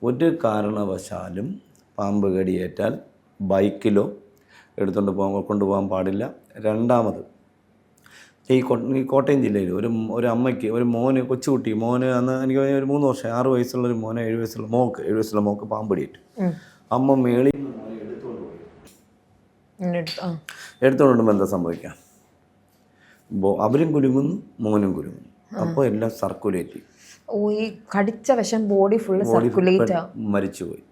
ഒരു കാരണവശാലും പാമ്പ് കടിയേറ്റാൽ ബൈക്കിലോ കൊണ്ടുപോകാൻ പാടില്ല. രണ്ടാമത്, ഈ കോട്ടയം ജില്ലയിൽ ഒരു അമ്മയ്ക്ക് ഒരു കൊച്ചുകുട്ടി അന്ന് എനിക്ക് ഒരു 3 വർഷം 6 വയസ്സുള്ള ഒരു 7 വയസ്സുള്ള മോക്ക് പാമ്പ് കടിയേറ്റു. അമ്മ മേളിൽ എടുത്തോണ്ടുമ്പോൾ എന്താ സംഭവിക്കാം? അവരും കുലുങ്ങുന്നു, മോനും കുലുങ്ങുന്നു. അപ്പോൾ എല്ലാം സർക്കുലേറ്റ് ചെയ്യും. ഈ കടിച്ച വിഷം ബോഡി ഫുള്ള് സർക്കുലേറ്റ് മരിച്ചുപോയി.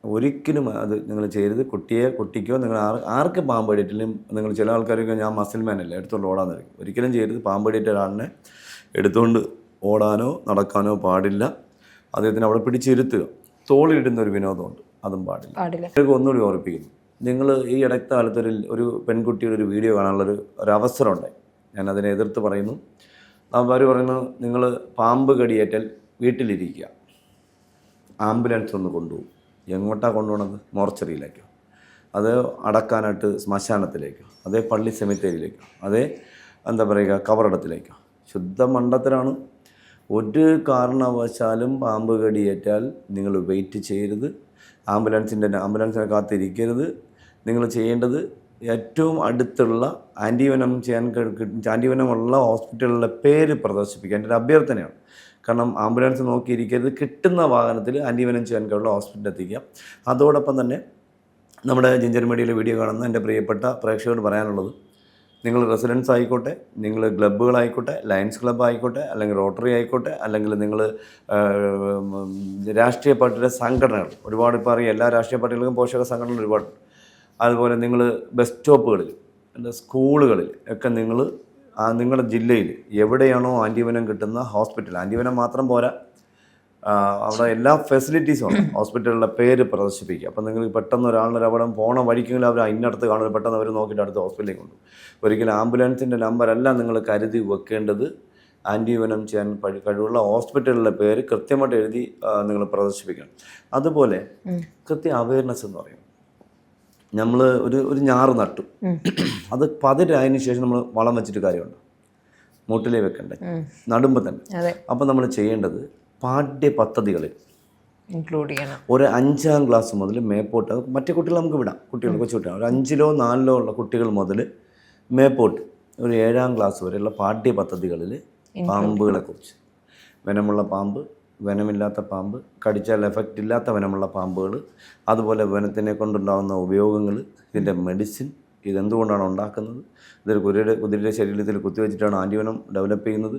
ഒരിക്കലും അത് നിങ്ങൾ ചെയ്യരുത്. കുട്ടിക്കോ നിങ്ങൾ ആർക്ക് പാമ്പ് കടിയിട്ടിലും നിങ്ങൾ ചില ആൾക്കാരൊക്കെ ഞാൻ മസിൽമാൻ അല്ല എടുത്തുകൊണ്ട് ഓടാൻ തുടങ്ങി. ഒരിക്കലും ചെയ്യരുത്. പാമ്പ് കടിയിട്ട ഒരാളിനെ എടുത്തുകൊണ്ട് ഓടാനോ നടക്കാനോ പാടില്ല. അദ്ദേഹത്തിന് അവിടെ പിടിച്ചിരുത്തുക. തോളിലിടുന്ന ഒരു വിനോദമുണ്ട്, അതും പാടില്ല. ഒന്നുകൂടി ഓർപ്പിക്കുന്നു, നിങ്ങൾ ഈ ഇടയ്ക്ക് കാലത്ത് ഒരു പെൺകുട്ടിയുടെ ഒരു വീഡിയോ കാണാനുള്ളൊരു അവസരം ഉണ്ടായി. ഞാൻ അതിനെ എതിർത്ത് പറയുന്നു. അവർ പറയുന്നു, നിങ്ങൾ പാമ്പ് കടിയേറ്റാൽ വീട്ടിലിരിക്കുക, ആംബുലൻസ് ഒന്ന് കൊണ്ടുപോകും. എങ്ങോട്ടാണ് കൊണ്ടുപോകണത്? മോർച്ചറിയിലേക്കോ, അത് അടക്കാനായിട്ട് ശ്മശാനത്തിലേക്കോ, അതേ പള്ളി സെമിത്തേരിയിലേക്കോ, അതേ കബറടത്തിലേക്കോ? ശുദ്ധ മണ്ടത്തരാണ്. ഒരു കാരണവശാലും പാമ്പ് കടിയേറ്റാൽ നിങ്ങൾ വെയിറ്റ് ചെയ്യരുത്. ആംബുലൻസിനെ കാത്തിരിക്കരുത്. നിങ്ങൾ ചെയ്യേണ്ടത് ഏറ്റവും അടുത്തുള്ള ആൻറ്റിവെനമുള്ള ഹോസ്പിറ്റലുകളുടെ പേര് പ്രദർശിപ്പിക്കുക. എൻ്റെ ഒരു അഭ്യർത്ഥനയാണ്. കാരണം ആംബുലൻസ് നോക്കിയിരിക്കരുത്. കിട്ടുന്ന വാഹനത്തിൽ ആൻറ്റിവെനം ചെയ്യാൻ കഴിവുള്ള ഹോസ്പിറ്റലിൽ എത്തിക്കുക. അതോടൊപ്പം തന്നെ നമ്മുടെ ജിഞ്ചർ മീഡിയയിലെ വീഡിയോ കാണുന്ന എൻ്റെ പ്രിയപ്പെട്ട പ്രേക്ഷകരോട് പറയാനുള്ളത്, നിങ്ങൾ റെസിഡൻസ് ആയിക്കോട്ടെ, നിങ്ങൾ ക്ലബ്ബുകളായിക്കോട്ടെ, ലയൺസ് ക്ലബ്ബ് ആയിക്കോട്ടെ, അല്ലെങ്കിൽ റോട്ടറി ആയിക്കോട്ടെ, അല്ലെങ്കിൽ നിങ്ങൾ രാഷ്ട്രീയ പാർട്ടിയുടെ സംഘടനകൾ ഒരുപാട്, ഇപ്പോൾ അറിയാം എല്ലാ രാഷ്ട്രീയ പാർട്ടികൾക്കും പോഷക സംഘടനകൾ ഒരുപാട്. അതുപോലെ നിങ്ങൾ ബസ് സ്റ്റോപ്പുകളിൽ, സ്കൂളുകളിൽ ഒക്കെ നിങ്ങൾ നിങ്ങളുടെ ജില്ലയിൽ എവിടെയാണോ ആൻറ്റിവെനം കിട്ടുന്ന ഹോസ്പിറ്റൽ, ആൻറ്റിവെനം മാത്രം പോരാ, അവിടെ എല്ലാ ഫെസിലിറ്റീസും ഉണ്ട്, ഹോസ്പിറ്റലിൻ്റെ പേര് പ്രദർശിപ്പിക്കുക. അപ്പം നിങ്ങൾ പെട്ടെന്ന് ഒരാളിനൊരു അപകടം പോണ വഴിക്കെങ്കിലും അവർ അതിനടുത്ത് കാണുന്നത്, പെട്ടെന്ന് അവർ നോക്കിയിട്ട് അടുത്ത ഹോസ്പിറ്റലിലേക്ക് കൊണ്ടു. ഒരിക്കലും ആംബുലൻസിൻ്റെ നമ്പറല്ല നിങ്ങൾ കരുതി വെക്കേണ്ടത്. ആൻറ്റിവെനം ചെയ്യാൻ കഴിവുള്ള ഹോസ്പിറ്റലിൻ്റെ പേര് കൃത്യമായിട്ട് എഴുതി നിങ്ങൾ പ്രദർശിപ്പിക്കണം. അതുപോലെ കൃത്യ അവയർനെസ് എന്ന് പറയും. നമ്മൾ ഒരു ഞാറ് നട്ടു, അത് പതിരായതിനു ശേഷം നമ്മൾ വളം വെച്ചിട്ട് കാര്യമുണ്ട്, മൂട്ടിലേ വെക്കണ്ടേ, നടുമ്പോൾ തന്നെ. അപ്പം നമ്മൾ ചെയ്യേണ്ടത് പാഠ്യ പദ്ധതികളിൽ ഇൻക്ലൂഡ് ചെയ്യണം. ഒരു 5ാം ക്ലാസ് മുതൽ മേപ്പോട്ട്, മറ്റേ കുട്ടികൾ നമുക്ക് വിടാം, കൊച്ചു കുട്ടികൾ ഒരു 5ലോ 4ലോ ഉള്ള കുട്ടികൾ മുതൽ മേപ്പോട്ട് ഒരു 7ാം ക്ലാസ് വരെയുള്ള പാഠ്യ പദ്ധതികളിൽ പാമ്പുകളെക്കുറിച്ച്, വെനമുള്ള പാമ്പ്, വെനമില്ലാത്ത പാമ്പ്, കടിച്ചാൽ എഫക്റ്റ് ഇല്ലാത്ത വെനമുള്ള പാമ്പുകൾ, അതുപോലെ വെനത്തിനെ കൊണ്ടുണ്ടാകുന്ന ഉപയോഗങ്ങൾ, ഇതിൻ്റെ മെഡിസിൻ, ഇതെന്തുകൊണ്ടാണ് ഉണ്ടാക്കുന്നത്, ഇതൊരു കുതിരയുടെ ശരീരത്തിൽ കുത്തിവെച്ചിട്ടാണ് ആൻറ്റിവെനം ഡെവലപ്പ് ചെയ്യുന്നത്,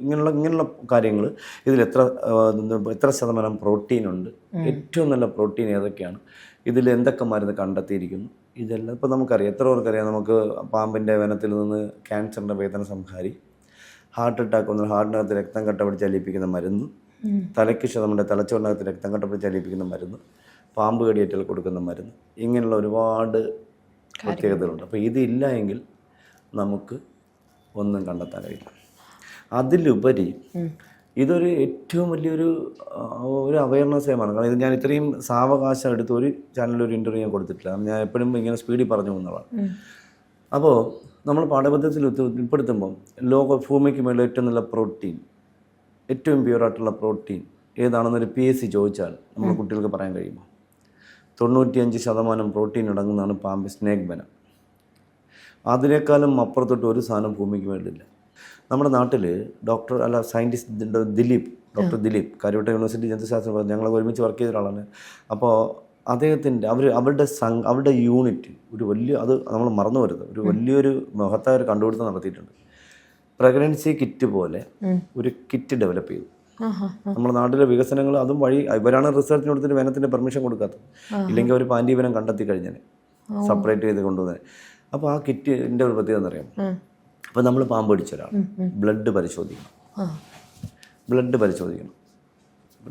ഇങ്ങനെയുള്ള കാര്യങ്ങൾ. ഇതിൽ എത്ര ശതമാനം പ്രോട്ടീനുണ്ട്, ഏറ്റവും നല്ല പ്രോട്ടീൻ ഏതൊക്കെയാണ്, ഇതിൽ എന്തൊക്കെ മരുന്ന് കണ്ടെത്തിയിരിക്കുന്നു, ഇതെല്ലാം ഇപ്പോൾ നമുക്കറിയാം. എത്ര പേർക്കറിയാം? നമുക്ക് പാമ്പിൻ്റെ വെനത്തിൽ നിന്ന് ക്യാൻസറിൻ്റെ വേദന സംഹാരി, ഹാർട്ട് അറ്റാക്ക് വന്നാൽ ഹാർട്ടിനകത്ത് രക്തം കട്ട പിടിച്ച് ചലിപ്പിക്കുന്ന മരുന്ന്, നമ്മുടെ തലച്ചോറിനകത്ത് രക്തം കട്ട പിടിച്ച് ചലിപ്പിക്കുന്ന മരുന്ന്, പാമ്പ് കടിയേറ്റാൽ കൊടുക്കുന്ന മരുന്ന്, ഇങ്ങനെയുള്ള ഒരുപാട് പ്രത്യേകതകളുണ്ട്. അപ്പോൾ ഇതില്ല എങ്കിൽ നമുക്ക് ഒന്നും കണ്ടെത്താൻ കഴിയില്ല. അതിലുപരി ഇതൊരു ഏറ്റവും വലിയൊരു അവയർനെസ്സേമാണ്. കാരണം ഇത് ഞാൻ ഇത്രയും സാവകാശം എടുത്ത് ഒരു ചാനലിലൊരു ഇൻ്റർവ്യൂ ഞാൻ കൊടുത്തിട്ടില്ല. ഞാൻ എപ്പോഴും ഇങ്ങനെ സ്പീഡിൽ പറഞ്ഞു പോകുന്നതാണ്. അപ്പോൾ നമ്മൾ പാഠപദ്ധതിയിൽ ഉൾപ്പെടുത്തുമ്പം ഭൂമിക്ക് മേളിൽ ഏറ്റവും നല്ല പ്രോട്ടീൻ, ഏറ്റവും പ്യുവറായിട്ടുള്ള പ്രോട്ടീൻ ഏതാണെന്നൊരു PSC ചോദിച്ചാൽ നമ്മൾ കുട്ടികൾക്ക് പറയാൻ കഴിയുമോ? 95% പ്രോട്ടീൻ അടങ്ങുന്നതാണ് പാമ്പ്, സ്നേക്ക് വെനം. അതിനേക്കാളും അപ്പുറത്തോട്ട് ഒരു സാധനം ഭൂമിക്ക് വേണ്ടിയില്ല. നമ്മുടെ നാട്ടിൽ scientist doctor Dileep Karyavattom university ജന്തുശാസ്ത്രം, ഞങ്ങൾ ഒരുമിച്ച് വർക്ക് ചെയ്ത ഒരാളാണ്. അപ്പോൾ അദ്ദേഹത്തിൻ്റെ അവരുടെ യൂണിറ്റ് ഒരു വലിയ, അത് നമ്മൾ മറന്നു വരുന്നത്, ഒരു വലിയൊരു മഹത്തായ ഒരു കണ്ടുപിടുത്തം നടത്തിയിട്ടുണ്ട്. പ്രഗ്നൻസി കിറ്റ് പോലെ ഒരു കിറ്റ് ഡെവലപ്പ് ചെയ്തു. നമ്മുടെ നാട്ടിലെ വികസനങ്ങൾ അതും വഴി ഇവരാണ് റിസർച്ചിന് കൊടുത്തിട്ട് വെനത്തിൻ്റെ പെർമിഷൻ കൊടുക്കാത്തത്. ഇല്ലെങ്കിൽ അവർ പാൻറ്റിവെനം കണ്ടെത്തി കഴിഞ്ഞാൽ സെപ്പറേറ്റ് ചെയ്ത് കൊണ്ടുവന്നത്. അപ്പോൾ ആ കിറ്റിൻ്റെ ഒരു പ്രത്യേകത എന്നറിയാം. അപ്പോൾ നമ്മൾ പാമ്പ് പിടിച്ച ഒരാൾ ബ്ലഡ് പരിശോധിക്കണം.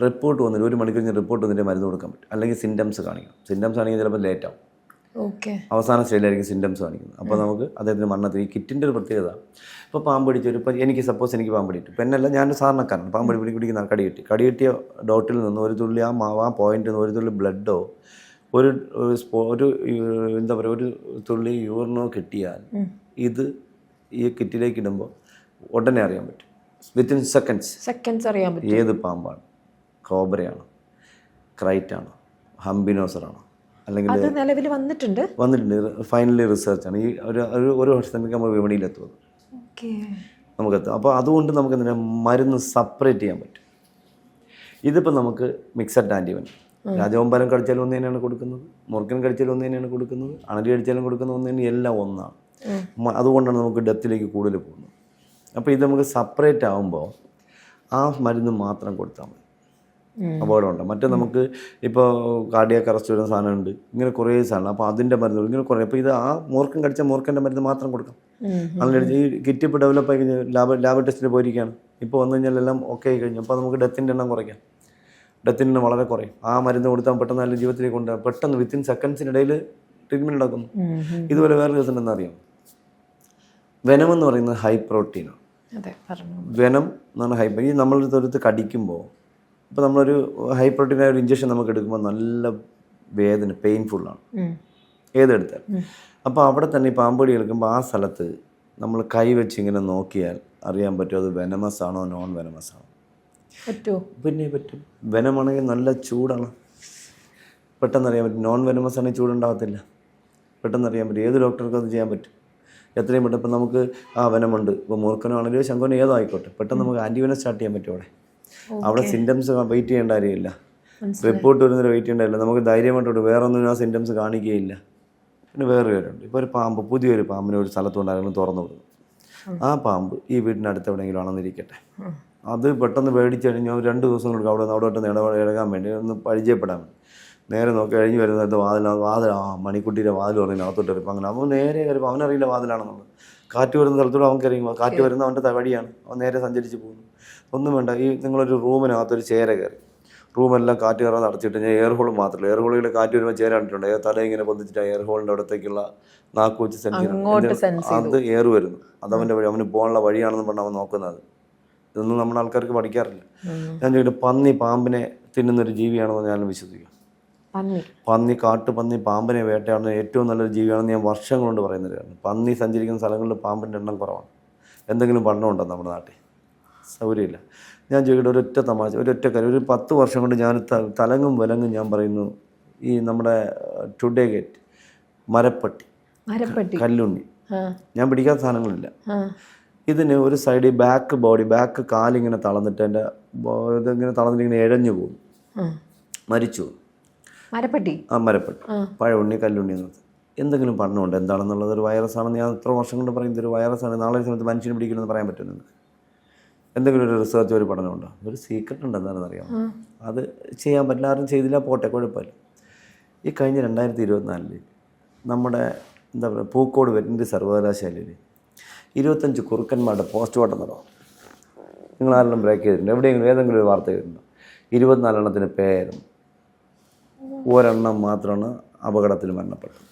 റിപ്പോർട്ട് വന്നിട്ട് 1 മണിക്കൂർ കഴിഞ്ഞ് റിപ്പോർട്ട് വന്നിട്ട് മരുന്ന് കൊടുക്കാൻ പറ്റും. അല്ലെങ്കിൽ സിംറ്റംസ് കാണിക്കണം. സിംറ്റംസ് ആണെങ്കിൽ ചിലപ്പോൾ ലേറ്റ് ആവും, അവസാന സ്റ്റേജിലായിരിക്കും സിംറ്റംസ് കാണിക്കുന്നത്. അപ്പോൾ നമുക്ക് അദ്ദേഹത്തിന് മരണത്തിൽ ഈ കിറ്റിൻ്റെ ഒരു പ്രത്യേകത. ഇപ്പോൾ പാമ്പ് പിടിച്ചൊരു, ഇപ്പോൾ എനിക്ക് പാമ്പ് പിടിയിട്ടു, ഇപ്പം എന്നല്ല, ഞാനൊരു സാധാരണക്കാരൻ, പാമ്പ് പിടിക്കുന്ന കടികിട്ടിയ ഡോട്ടിൽ നിന്ന് ഒരു തുള്ളി ആ പോയിന്റിൽ നിന്ന് ഒരു തുള്ളി ബ്ലഡോ ഒരു തുള്ളി യൂറിനോ കിട്ടിയാൽ ഇത് ഈ കിറ്റിലേക്ക് ഇടുമ്പോൾ ഉടനെ അറിയാൻ പറ്റും. വിത്തിൻ സെക്കൻഡ്സ് അറിയാൻ പറ്റും ഏത് പാമ്പാണ്. കോബ്രയാണ്, ക്രൈറ്റാണോ ഹംബിനോസറാണോ അല്ലെങ്കിൽ അത് നിലവിൽ വന്നിട്ടുണ്ട്. ഫൈനലി റിസർച്ചാണ്. ഈ ഒരു വർഷത്തേക്ക് നമ്മൾ വിപണിയിലെത്തുന്നത് നമുക്കെത്തും. അപ്പോൾ അതുകൊണ്ട് നമുക്ക് എന്തിനാ മരുന്ന് സെപ്പറേറ്റ് ചെയ്യാൻ പറ്റും. ഇതിപ്പോൾ നമുക്ക് മിക്സഡ് ആൻറ്റിബയോട്ടിക്, രാജവമ്പാലം കടിച്ചാലും ഒന്ന് തന്നെയാണ് കൊടുക്കുന്നത്, മുറുക്കൻ കടിച്ചാലും ഒന്ന് തന്നെയാണ് കൊടുക്കുന്നത്, അണലി കടിച്ചാലും കൊടുക്കുന്ന ഒന്ന് തന്നെ, എല്ലാം ഒന്നാണ്. അതുകൊണ്ടാണ് നമുക്ക് ഡെത്തിലേക്ക് കൂടുതൽ പോകുന്നത്. അപ്പോൾ ഇത് നമുക്ക് സെപ്പറേറ്റ് ആകുമ്പോൾ ആ മരുന്ന് മാത്രം കൊടുത്താൽ മതി. അപകടമുണ്ട്. മറ്റേ നമുക്ക് ഇപ്പോൾ കാർഡിയാക് അറസ്റ്റ് വരുന്ന സാധനമുണ്ട്, ഇങ്ങനെ കുറേ സാധനം. അപ്പോൾ അതിൻ്റെ മരുന്ന് ഇങ്ങനെ കുറേ. അപ്പോൾ ഇത് ആ മൂർക്കം കടിച്ച മൂർക്കൻ്റെ മരുന്ന് മാത്രം കൊടുക്കാം. അങ്ങനെ ഈ കിറ്റ് ഇപ്പോൾ ഡെവലപ്പ് ആയി കഴിഞ്ഞാൽ ലാബ് ടെസ്റ്റിൽ പോയിരിക്കുകയാണ്. ഇപ്പോൾ വന്നു കഴിഞ്ഞാൽ എല്ലാം ഓക്കെ ആയി കഴിഞ്ഞു. അപ്പോൾ നമുക്ക് ഡെത്തിൻ്റെ എണ്ണം കുറയ്ക്കാം. ഡെത്തിൻ്റെ എണ്ണം വളരെ കുറയും. ആ മരുന്ന് കൊടുത്താൽ പെട്ടെന്ന് നല്ല ജീവിതത്തിലേക്ക് കൊണ്ടുവരാം. പെട്ടെന്ന് വിത്തിൻ സെക്കൻഡ്സിനിടയിൽ ട്രീറ്റ്മെൻറ്റ് നടക്കുന്നു. ഇതുപോലെ വേറെ ദിവസം എന്താ അറിയാം, വെനം എന്ന് പറയുന്നത് ഹൈ പ്രോട്ടീനാണ്. വെനം എന്ന് പറഞ്ഞാൽ ഹൈ, ഈ നമ്മളൊരു തൊരുത്ത് കടിക്കുമ്പോൾ ഇപ്പോൾ നമ്മളൊരു ഹൈ പ്രോട്ടീനായ ഒരു ഇഞ്ചക്ഷൻ നമുക്ക് എടുക്കുമ്പോൾ നല്ല വേദന, പെയിൻഫുള്ളാണ് ഏതെടുത്താൽ. അപ്പോൾ അവിടെ തന്നെ ഈ പാമ്പടി എടുക്കുമ്പോൾ ആ സ്ഥലത്ത് നമ്മൾ കൈ വെച്ച് ഇങ്ങനെ നോക്കിയാൽ അറിയാൻ പറ്റും അത് വെനമസ് ആണോ നോൺ വെനമസ് ആണോ. പറ്റുമോ? പിന്നെ പറ്റും. വെനമാണെങ്കിൽ നല്ല ചൂടാണ്, പെട്ടെന്ന് അറിയാൻ പറ്റും. നോൺ വെനമസ് ആണെങ്കിൽ ചൂടുണ്ടാകത്തില്ല, പെട്ടെന്ന് അറിയാൻ പറ്റും. ഏത് ഡോക്ടർക്കും അത് ചെയ്യാൻ പറ്റും എത്രയും പെട്ടെന്ന്. ഇപ്പം നമുക്ക് വെനമുണ്ട്, ഇപ്പോൾ മൂർക്കനോ ആണെങ്കിലും ശങ്കോനോ ഏതോ ആയിക്കോട്ടെ, പെട്ടെന്ന് നമുക്ക് ആൻറ്റിവെനം സ്റ്റാർട്ട് ചെയ്യാൻ പറ്റും. അവിടെ സിംറ്റംസ് വെയിറ്റ് ചെയ്യേണ്ട കാര്യമില്ല, റിപ്പോർട്ട് വരുന്നവരെ വെയിറ്റ് ചെയ്യേണ്ട കാര്യമില്ല. നമുക്ക് ധൈര്യമായിട്ടോട്ട് വേറെ ഒന്നും ആ സിംറ്റംസ് കാണിക്കുകയില്ല. പിന്നെ വേറെ പേരുണ്ട്. ഇപ്പോൾ ഒരു പാമ്പ്, പുതിയൊരു പാമ്പിനെ ഒരു സ്ഥലത്തുണ്ടായിരുന്നു തുറന്നു വിടുന്നു. ആ പാമ്പ് ഈ വീടിനടുത്ത് എവിടെയെങ്കിലും ആണെന്നിരിക്കട്ടെ, അത് പെട്ടെന്ന് പേടിച്ച് കഴിഞ്ഞാൽ 2 ദിവസം കൊടുക്കും അവിടെ ഇടകാൻ വേണ്ടി ഒന്ന് പരിചയപ്പെടാൻ വേണ്ടി നേരെ നോക്കി കഴിഞ്ഞ് വരുന്നത് വാതിൽ മണിക്കുട്ടിയുടെ വാതിൽ പറഞ്ഞാൽ അകത്തോട്ട് വരും. അങ്ങനെ അവൻ നേരെ കയറിപ്പോൾ അവനറിയില്ല വാതിലാണെന്നുള്ളത്. കാറ്റ് വരുന്ന സ്ഥലത്തോടെ അവൻ കയറിയുമ്പോൾ കാറ്റ് വരുന്ന അവൻ്റെ വഴിയാണ്, അവൻ നേരെ സഞ്ചരിച്ച് പോകുന്നു. ഒന്നും വേണ്ട, ഈ നിങ്ങളൊരു റൂമിനകത്തൊരു ചേര കയറി, റൂമെല്ലാം കാറ്റ് കയറാൻ അടച്ചിട്ട് ഞാൻ എയർ ഹോൾ മാത്രമല്ല, എയർ ഹോളുകളിൽ കാറ്റ് വരുമ്പോൾ ചേര കണ്ടിട്ടുണ്ട്. തല ഇങ്ങനെ പൊന്തിച്ചിട്ട് എയർ ഹോളിൻ്റെ അടുത്തേക്കുള്ള നാക്ക് വെച്ച് സെൻസ് അത് എയർ വരുന്നു. അതവൻ്റെ വഴി, അവന് പോകാനുള്ള വഴിയാണെന്ന് പറഞ്ഞാൽ അവൻ നോക്കുന്നത്. ഇതൊന്നും നമ്മുടെ ആൾക്കാർക്ക് പഠിക്കാറില്ല. ഞാൻ ചോദിക്കട്ടെ, പന്നി പാമ്പിനെ തിന്നുന്നൊരു ജീവിയാണെന്ന് ഞാൻ വിശ്വസിക്കും. പന്നി, കാട്ടുപന്നി പാമ്പിനെ വേട്ടയാടുന്ന ഏറ്റവും നല്ലൊരു ജീവിയാണെന്ന് ഞാൻ വർഷം കൊണ്ട് പറയുന്നത്. കാരണം പന്നി സഞ്ചരിക്കുന്ന സ്ഥലങ്ങളിൽ പാമ്പിൻ്റെ എണ്ണം കുറവാണ്. എന്തെങ്കിലും പഠനമുണ്ടോ നമ്മുടെ നാട്ടിൽ? സൗകര്യമില്ല. ഞാൻ ചോദിക്കട്ടെ, ഒരൊറ്റ തമാശ, ഒരൊറ്റ കാര്യം. ഒരു 10 വർഷം കൊണ്ട് ഞാൻ തലങ്ങും വിലങ്ങും ഞാൻ പറയുന്നു, ഈ നമ്മുടെ ടുഡേ ഗേറ്റ്, മരപ്പട്ടി, കല്ലുണ്ണി, ഞാൻ പിടിക്കാത്ത സാധനങ്ങളില്ല. ഇതിന് ഒരു സൈഡ് ബാക്ക് കാലിങ്ങനെ തളർന്നിട്ട് എൻ്റെ ഇതിങ്ങനെ തളർന്നിട്ട് ഇങ്ങനെ ഇഴഞ്ഞു പോകും, മരിച്ചു പോകും. മരപ്പട്ടി, പഴയുണ്ണി, കല്ലുണ്ണി എന്നത് എന്തെങ്കിലും പഠനമുണ്ട് എന്താണെന്നുള്ളത്? ഒരു വൈറസാണെന്ന് ഞാൻ എത്ര വർഷം കൊണ്ട് പറയുന്നത് ഒരു വൈറസാണ്, നാളെ സമയത്ത് മനുഷ്യനെ പിടിക്കണമെന്ന് പറയാൻ പറ്റും നിങ്ങൾക്ക്? എന്തെങ്കിലും ഒരു റിസർച്ച്, ഒരു പഠനമുണ്ടോ? ഒരു സീക്രട്ട് ഉണ്ട്, എന്താണെന്ന് അറിയാമോ? അത് ചെയ്യാൻ പറ്റില്ല, ആരും ചെയ്തില്ല, പോട്ടെ, കുഴപ്പമില്ല. ഈ കഴിഞ്ഞ 2024 നമ്മുടെ എന്താ പറയുക, പൂക്കോട് വെറ്റിനറി സർവകലാശാലയിൽ 25 കുറുക്കന്മാരുടെ പോസ്റ്റ്മോർട്ടം നടന്നു. നിങ്ങൾ ആരെല്ലാം ബ്രേക്ക് ചെയ്തിട്ടുണ്ട്? എവിടെയെങ്കിലും ഏതെങ്കിലും ഒരു വാർത്ത കേട്ടിട്ടുണ്ടോ? 24 എണ്ണത്തിന് പേരും, ഒരെണ്ണം മാത്രമാണ് അപകടത്തിൽ മരണപ്പെട്ടത്.